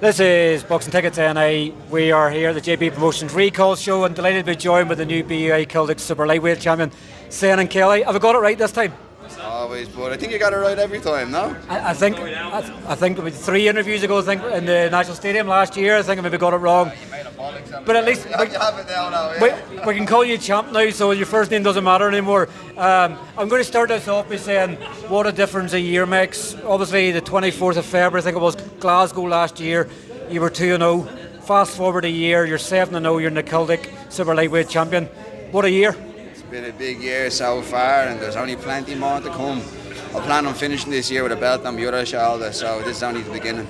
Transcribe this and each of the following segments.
This is Boxing Tickets NI. We are here at the JB Promotions Recall Show and delighted to be joined with the new BUI Celtic Super Lightweight Champion, Senan Kelly. Have I got it right this time? Always, but I think you got it right every time, no? I think it was 3 interviews ago, I think, in the National Stadium last year. I think I maybe got it wrong. But at least you have it now, yeah. we can call you champ now, so your first name doesn't matter anymore. I'm going to start this off by saying what a difference a year makes. Obviously, the 24th of February, I think it was, Glasgow last year, you were 2-0. Fast forward a year, you're 7-0, you're in the Celtic Super Lightweight Champion. What a year. It's been a big year so far, and there's only plenty more to come. I plan on finishing this year with a belt on my other shoulder, so this is only the beginning.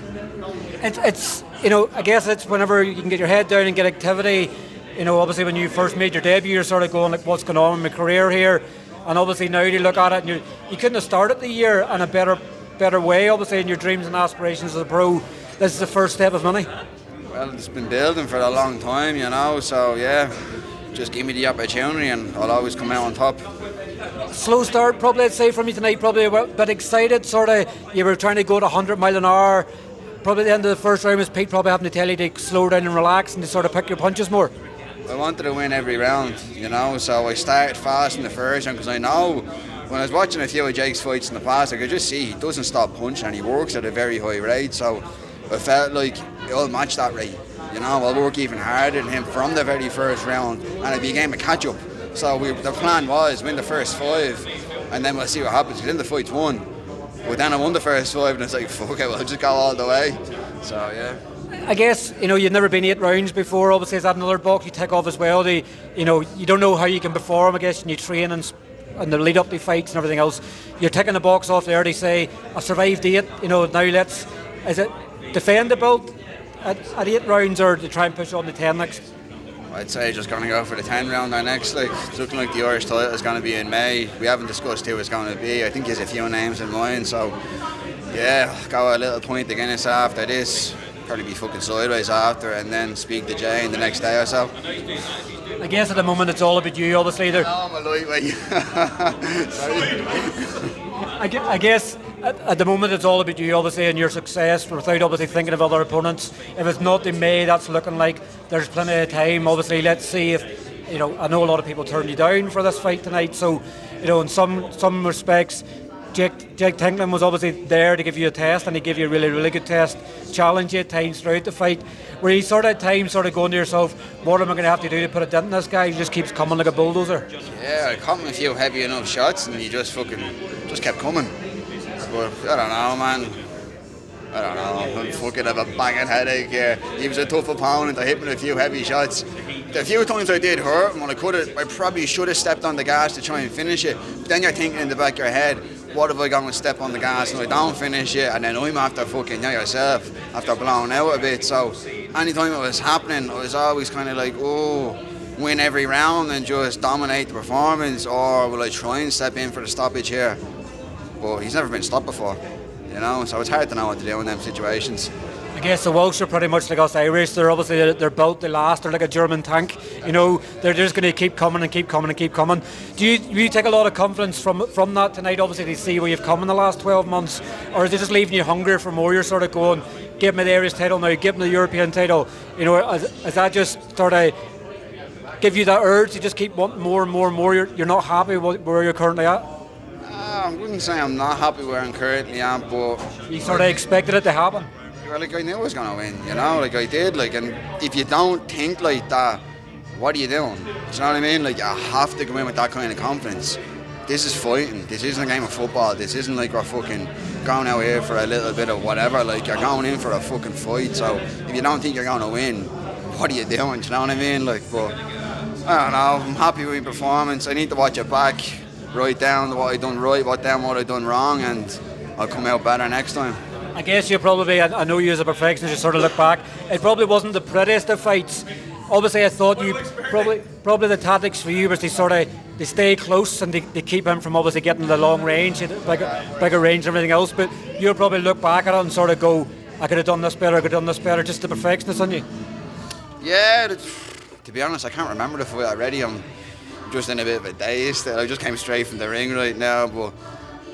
It's I guess it's whenever you can get your head down and get activity. Obviously when you first made your debut, you're sort of going like, what's going on in my career here? And obviously now you look at it and you couldn't have started the year in a better way. Obviously in your dreams and aspirations as a pro, this is the first step of many. Well, it's been building for a long time, so yeah, just give me the opportunity and I'll always come out on top. Slow start probably, I'd say, from you tonight, probably a bit excited, sort of, you were trying to go to 100 mile an hour. Probably at the end of the first round was Pete probably having to tell you to slow down and relax and to sort of pick your punches more. I wanted to win every round, so I started fast in the first round because I know when I was watching a few of Jake's fights in the past, I could just see he doesn't stop punching and he works at a very high rate, so I felt like I'll match that rate. I'll work even harder than him from the very first round and it became a catch-up. So the plan was win the first 5 and then we'll see what happens, because then the fight's won. But then I won the first 5 and it's like, fuck it, we'll just go all the way. So, yeah. I guess, you've never been 8 rounds before. Obviously, is that another box you tick off as well? You don't know how you can perform, I guess, and you train and the lead up to fights and everything else. You're ticking the box off there. They say, I survived 8, now is it defend the belt at 8 rounds or to try and push on the 10 next? I'd say just going to go for the 10 round now next. It's looking like the Irish title is going to be in May. We haven't discussed who it's going to be. I think there's a few names in mind, so yeah, go a little point against after this. Probably be fucking sideways after, and then speak to Jay in the next day or so. I guess at the moment it's all about you, obviously. No, I'm a lightweight. Sorry. I guess at the moment it's all about you, obviously, and your success without obviously thinking of other opponents. If it's not in May, that's looking like there's plenty of time. Obviously, let's see if, I know a lot of people turned you down for this fight tonight, so, in some respects, Jake Tinklin was obviously there to give you a test, and he gave you a really, really good test, challenge you at times throughout the fight. Were you sort of at times sort of going to yourself, what am I going to have to do to put a dent in this guy? He just keeps coming like a bulldozer. Yeah, I caught him a few heavy enough shots, and he just kept coming. But I don't know, man. I don't know. I'm fucking have a banging headache here. He was a tough opponent. I hit him with a few heavy shots. The few times I did hurt him, I probably should have stepped on the gas to try and finish it. But then you're thinking in the back of your head, what if I go and step on the gas and I don't finish it, and then I'm after fucking yourself, after blowing out a bit. So anytime it was happening, I was always kind of like, win every round and just dominate the performance, or will I try and step in for the stoppage here? But he's never been stopped before, so it's hard to know what to do in them situations. I guess the Welsh are pretty much like us Irish. They're obviously they're built to last. They're like a German tank. They're just going to keep coming and keep coming and keep coming. Do you take a lot of confidence from that tonight? Obviously, to see where you've come in the last 12 months, or is it just leaving you hungry for more? You're sort of going, give me the Irish title now, give me the European title. Is that just sort of give you that urge to just keep wanting more and more and more? You're not happy where you're currently at? I wouldn't say I'm not happy where I'm currently at, but you sort of expected it to happen. Well, I knew I was going to win, I did, and if you don't think like that, what are you doing? Do you know what I mean? You have to go in with that kind of confidence. This is fighting. This isn't a game of football. This isn't like we're fucking going out here for a little bit of whatever. You're going in for a fucking fight. So if you don't think you're going to win, what are you doing? Do you know what I mean? But I don't know. I'm happy with my performance. I need to watch it back, write down what I done right, what I done wrong, and I'll come out better next time. I guess you probably, I know you as a perfectionist, you sort of look back, it probably wasn't the prettiest of fights. Obviously I thought you, probably the tactics for you was they stay close and they keep him from obviously getting the long range, bigger range and everything else, but you'll probably look back at it and sort of go, I could have done this better, just the perfectionist on you. Yeah, to be honest, I can't remember the fight already. I'm just in a bit of a daze. I just came straight from the ring right now, but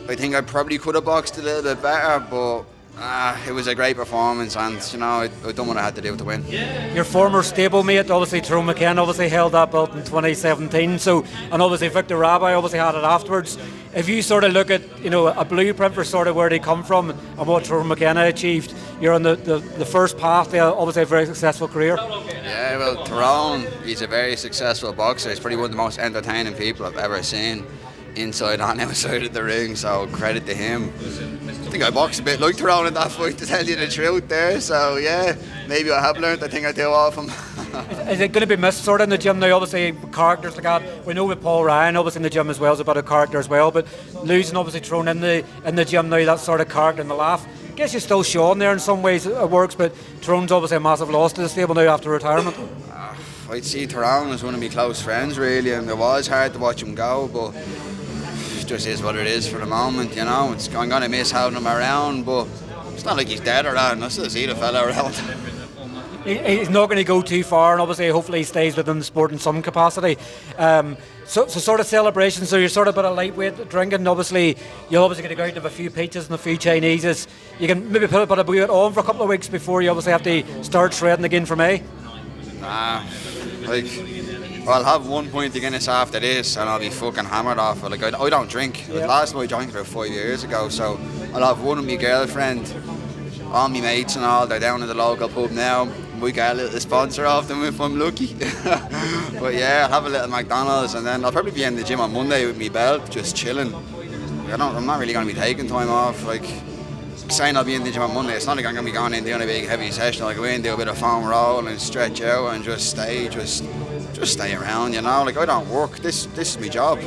I think I probably could have boxed a little bit better, but It was a great performance, and I done what I had to do to win. Your former stablemate, obviously Tyrone McKenna, obviously held that belt in 2017. So, and obviously Victor Rabbi obviously had it afterwards. If you sort of look at a blueprint for sort of where they come from and what Tyrone McKenna achieved, you're on the first path. They obviously a very successful career. Yeah, well, Tyrone, he's a very successful boxer. He's probably one of the most entertaining people I've ever seen, inside and outside of the ring, so credit to him. I think I boxed a bit like Tyrone in that fight, to tell you the truth there, so yeah, maybe I have learned. I think I do off him. Is it going to be missed sort of in the gym now? Obviously characters like that, we know with Paul Ryan obviously in the gym as well is about a character as well, but losing obviously Tyrone in the gym now, that sort of character and the laugh, I guess you're still Sean there in some ways, it works, but Tyrone's obviously a massive loss to the stable now after retirement. I'd see Tyrone as one of my close friends really, and it was hard to watch him go, but just is what it is for the moment, I'm going to miss having him around, but it's not like he's dead around. I still see the fella around. He's not going to go too far, and obviously hopefully he stays within the sport in some capacity. So sort of celebration, so you're sort of a bit of lightweight drinking, obviously you'll obviously get to go out and have a few pizzas and a few Chineses. You can maybe put a bit of weight on for a couple of weeks before you obviously have to start shredding again for May. I'll have 1 pint of Guinness after this and I'll be fucking hammered off it. I don't drink. Yeah. Last time I drank about 5 years ago, so I'll have one with my girlfriend, all my mates and all, they're down in the local pub now. We get a little sponsor off them if I'm lucky. But yeah, I'll have a little McDonald's and then I'll probably be in the gym on Monday with my belt, just chilling. I'm not really going to be taking time off. Saying I'll be in the gym on Monday, it's not like I'm going to be going in doing a big heavy session. I'll go in, do a bit of foam roll and stretch out and just stay around, I don't work. This is my job.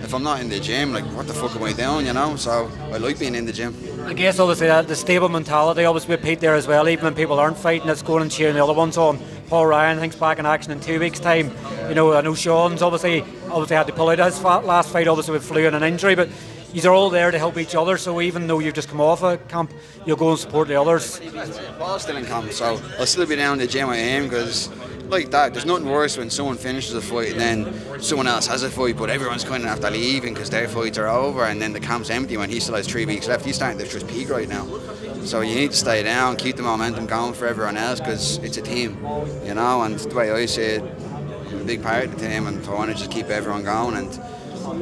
If I'm not in the gym, what the fuck am I doing, So I like being in the gym. I guess obviously the stable mentality, obviously with Pete there as well, even when people aren't fighting, it's going and cheering the other ones on. Paul Ryan, I think's back in action in 2 weeks' time. I know Sean's obviously had to pull out his last fight, obviously with flu and an injury, but these are all there to help each other, so even though you've just come off a camp, you'll go and support the others. Paul's still in camp, so I'll still be down in the gym I am, because like that, there's nothing worse when someone finishes a fight and then someone else has a fight, but everyone's kind of after leaving because their fights are over, and then the camp's empty when he still has 3 weeks left. He's starting to just peak right now. So you need to stay down, keep the momentum going for everyone else, because it's a team, and the way I see it, I'm a big part of the team, and I want to just keep everyone going and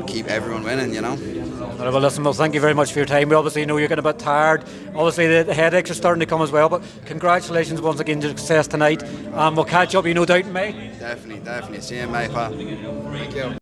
keep everyone winning, Well, listen, thank you very much for your time. We obviously know you're getting a bit tired. Obviously, the headaches are starting to come as well, but congratulations once again to success tonight. We'll catch up, no doubt, in May. Definitely. See you in May, pal. Thank you.